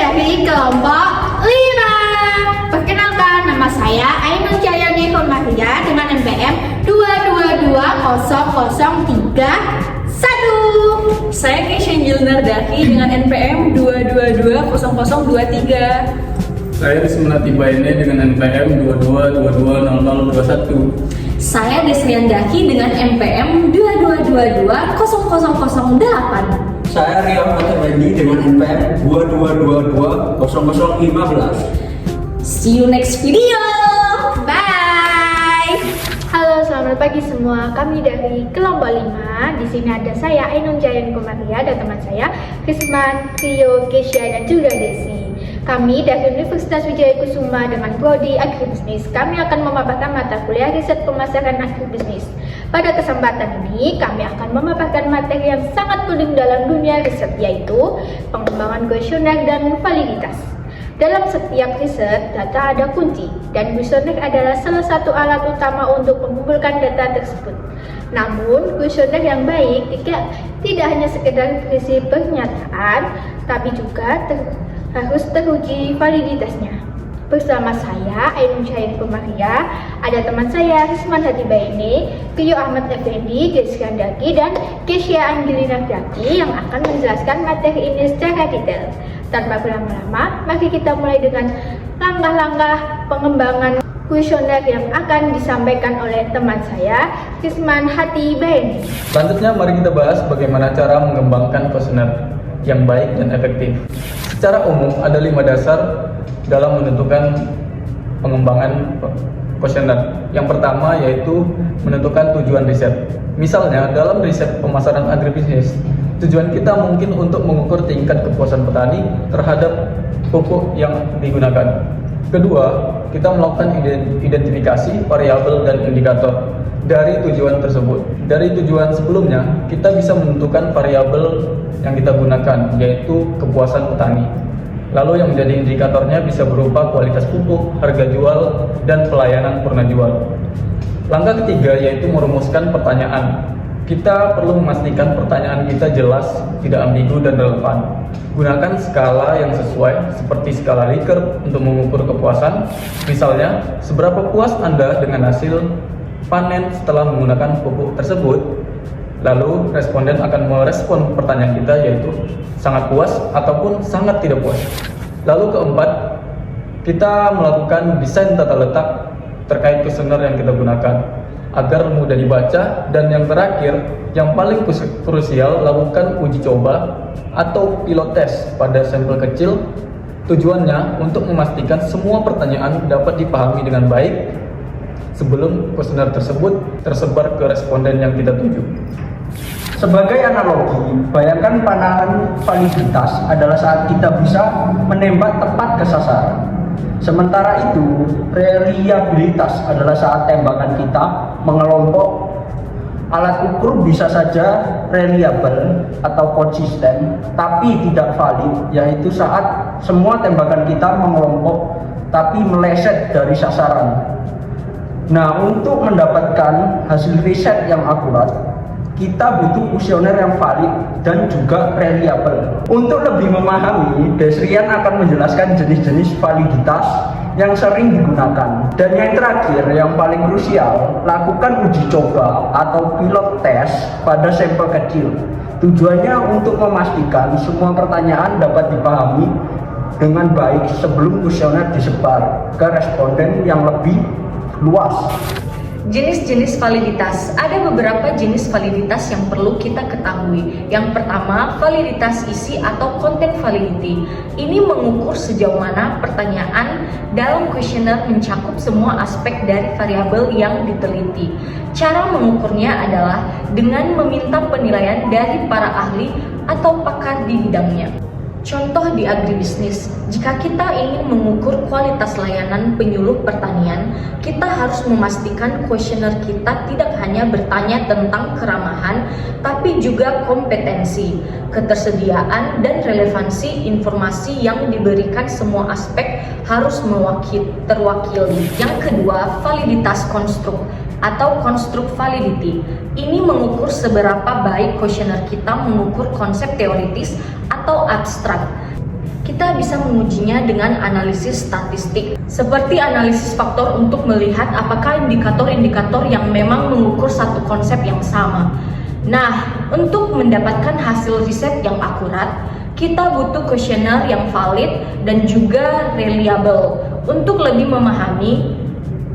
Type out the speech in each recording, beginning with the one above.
dari kelompok 5. Perkenalkan, nama saya Ainun Jayani Komaria dengan NPM 2220031. Saya Kesha Jilnardaki dengan NPM 2220023. Saya Rismanati Baene dengan NPM 22220021. Saya Desriandaki dengan NPM 2222008. Saya Rian Fatirwendi dengan NPM 22220015. See you next video. Bye. Halo, selamat pagi semua. Kami dari kelompok 5. Di sini ada saya Ainun Jayani Komaria dan teman saya Risman, Rio, Kesha dan juga Desi. Kami dari Universitas Wijaya Kusuma dengan Prodi Agribisnis. Kami akan memaparkan mata kuliah riset pemasaran agribisnis. Pada kesempatan ini, kami akan memaparkan materi yang sangat penting dalam dunia riset, yaitu pengembangan kuesioner dan validitas. Dalam setiap riset, data ada kunci, dan kuesioner adalah salah satu alat utama untuk mengumpulkan data tersebut. Namun, kuesioner yang baik tidak hanya sekedar berisi pernyataan, tapi juga harus teruji validitasnya. Bersama saya, Ainun Jayani Komaria, ada teman saya Risman Hati Baene, Rio Ahmad Effendi, Desriandaki, dan Kesha Angelinardaki yang akan menjelaskan materi ini secara detail. Tanpa berlama-lama, mari kita mulai dengan langkah-langkah pengembangan kuesioner yang akan disampaikan oleh teman saya, Risman Hati Baene. Selanjutnya mari kita bahas bagaimana cara mengembangkan kuesioner yang baik dan efektif. Secara umum ada 5 dasar dalam menentukan pengembangan kuesioner. Yang pertama yaitu menentukan tujuan riset. Misalnya dalam riset pemasaran agribisnis, tujuan kita mungkin untuk mengukur tingkat kepuasan petani terhadap pupuk yang digunakan. Kedua, kita melakukan identifikasi variabel dan indikator dari tujuan tersebut. Dari tujuan sebelumnya, kita bisa menentukan variabel yang kita gunakan, yaitu kepuasan petani. Lalu yang menjadi indikatornya bisa berupa kualitas pupuk, harga jual, dan pelayanan purna jual. Langkah ketiga yaitu merumuskan pertanyaan. Kita perlu memastikan pertanyaan kita jelas, tidak ambigu dan relevan. Gunakan skala yang sesuai seperti skala Likert untuk mengukur kepuasan. Misalnya, seberapa puas Anda dengan hasil panen setelah menggunakan pupuk tersebut? Lalu responden akan merespon pertanyaan kita yaitu sangat puas ataupun sangat tidak puas. Lalu keempat, kita melakukan desain tata letak terkait kuesioner yang kita gunakan agar mudah dibaca. Dan yang terakhir, yang paling krusial, lakukan uji coba atau pilot test pada sampel kecil. Tujuannya untuk memastikan semua pertanyaan dapat dipahami dengan baik sebelum kuesioner tersebut tersebar ke responden yang kita tuju. Sebagai analogi, bayangkan panangan validitas adalah saat kita bisa menembak tepat ke sasaran. Sementara itu, reliabilitas adalah saat tembakan kita mengelompok. Alat ukur bisa saja reliable atau konsisten, tapi tidak valid, yaitu saat semua tembakan kita mengelompok tapi meleset dari sasaran. Nah, untuk mendapatkan hasil riset yang akurat, kita butuh kuesioner yang valid dan juga reliable. Untuk lebih memahami, Desrian akan menjelaskan jenis-jenis validitas yang sering digunakan. Dan yang terakhir, yang paling krusial, lakukan uji coba atau pilot test pada sampel kecil. Tujuannya untuk memastikan semua pertanyaan dapat dipahami dengan baik sebelum kuesioner disebar ke responden yang lebih luas. Jenis-jenis validitas. Ada beberapa jenis validitas yang perlu kita ketahui. Yang pertama, validitas isi atau content validity. Ini mengukur sejauh mana pertanyaan dalam kuesioner mencakup semua aspek dari variabel yang diteliti. Cara mengukurnya adalah dengan meminta penilaian dari para ahli atau pakar di bidangnya. Contoh di agribisnis, jika kita ingin mengukur kualitas layanan penyuluh pertanian, kita harus memastikan kuesioner kita tidak hanya bertanya tentang keramahan, tapi juga kompetensi, ketersediaan, dan relevansi informasi yang diberikan. Semua aspek harus terwakili. Yang kedua, validitas konstruk atau konstruk validity. Ini mengukur seberapa baik kuesioner kita mengukur konsep teoritis atau abstrak. Kita bisa mengujinya dengan analisis statistik, seperti analisis faktor untuk melihat apakah indikator-indikator yang memang mengukur satu konsep yang sama. Nah, untuk mendapatkan hasil riset yang akurat, kita butuh kuesioner yang valid dan juga reliable. Untuk lebih memahami,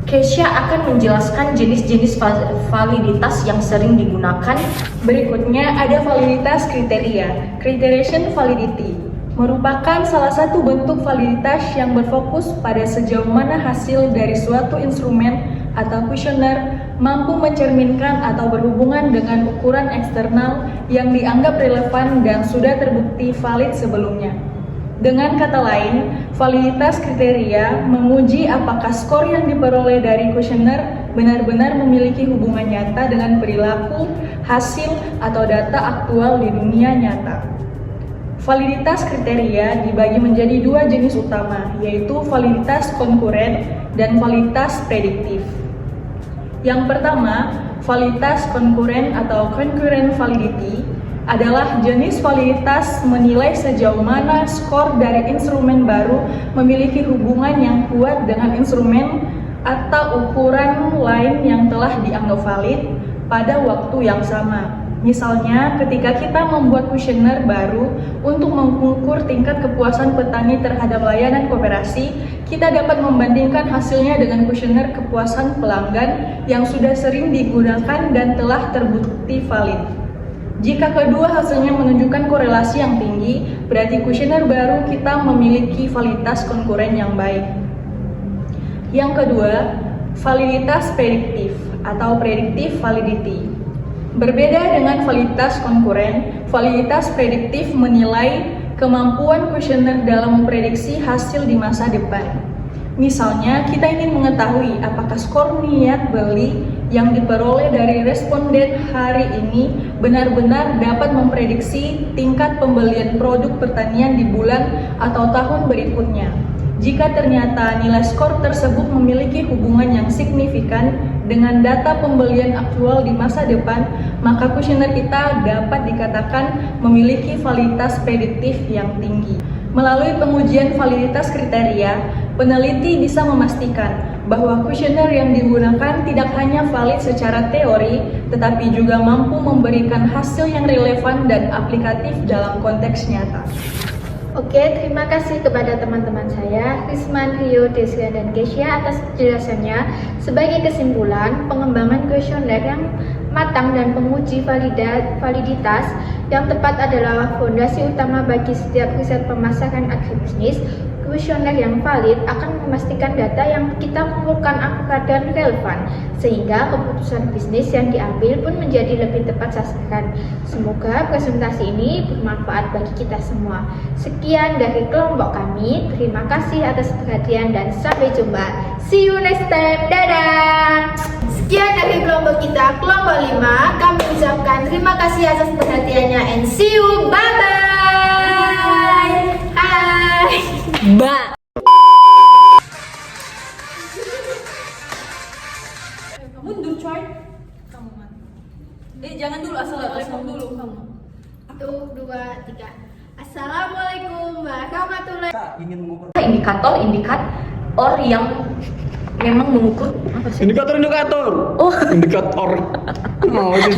Kesha akan menjelaskan jenis-jenis validitas yang sering digunakan. Berikutnya ada validitas kriteria, criterion validity. Merupakan salah satu bentuk validitas yang berfokus pada sejauh mana hasil dari suatu instrumen atau kuesioner mampu mencerminkan atau berhubungan dengan ukuran eksternal yang dianggap relevan dan sudah terbukti valid sebelumnya. Dengan kata lain, validitas kriteria menguji apakah skor yang diperoleh dari kuesioner benar-benar memiliki hubungan nyata dengan perilaku, hasil, atau data aktual di dunia nyata. Validitas kriteria dibagi menjadi dua jenis utama, yaitu validitas konkuren dan validitas prediktif. Yang pertama, validitas konkuren atau concurrent validity adalah jenis validitas menilai sejauh mana skor dari instrumen baru memiliki hubungan yang kuat dengan instrumen atau ukuran lain yang telah dianggap valid pada waktu yang sama. Misalnya, ketika kita membuat kuesioner baru untuk mengukur tingkat kepuasan petani terhadap layanan koperasi, kita dapat membandingkan hasilnya dengan kuesioner kepuasan pelanggan yang sudah sering digunakan dan telah terbukti valid. Jika kedua hasilnya menunjukkan korelasi yang tinggi, berarti kuesioner baru kita memiliki validitas konkuren yang baik. Yang kedua, validitas prediktif atau predictive validity. Berbeda dengan validitas konkuren, validitas prediktif menilai kemampuan kuesioner dalam memprediksi hasil di masa depan. Misalnya, kita ingin mengetahui apakah skor niat beli yang diperoleh dari responden hari ini benar-benar dapat memprediksi tingkat pembelian produk pertanian di bulan atau tahun berikutnya. Jika ternyata nilai skor tersebut memiliki hubungan yang signifikan dengan data pembelian aktual di masa depan, maka kuesioner kita dapat dikatakan memiliki validitas prediktif yang tinggi. Melalui pengujian validitas kriteria, peneliti bisa memastikan bahwa kuesioner yang digunakan tidak hanya valid secara teori, tetapi juga mampu memberikan hasil yang relevan dan aplikatif dalam konteks nyata. Oke, terima kasih kepada teman-teman saya, Risman, Rio, Desia, dan Kesha atas penjelasannya. Sebagai kesimpulan, pengembangan kuesioner yang matang dan penguji validitas yang tepat adalah fondasi utama bagi setiap riset pemasaran agribisnis. Kuesioner yang valid akan memastikan data yang kita kumpulkan akurat dan relevan, sehingga keputusan bisnis yang diambil pun menjadi lebih tepat sasaran. Semoga presentasi ini bermanfaat bagi kita semua. Sekian dari kelompok kami, terima kasih atas perhatian dan sampai jumpa. See you next time, dadah! Sekian dari kelompok kita, kelompok 5. Kami ucapkan terima kasih atas perhatiannya and see you, bye-bye! Hai! Ba. Mundur coy. Kamu man. Jangan dulu asal respon dulu kamu. 1, 2, 3. Assalamualaikum warahmatullahi wabarakatuh. Indikator yang memang mengukur apa sih? Indikator. Oh. Indikator. Mau sih.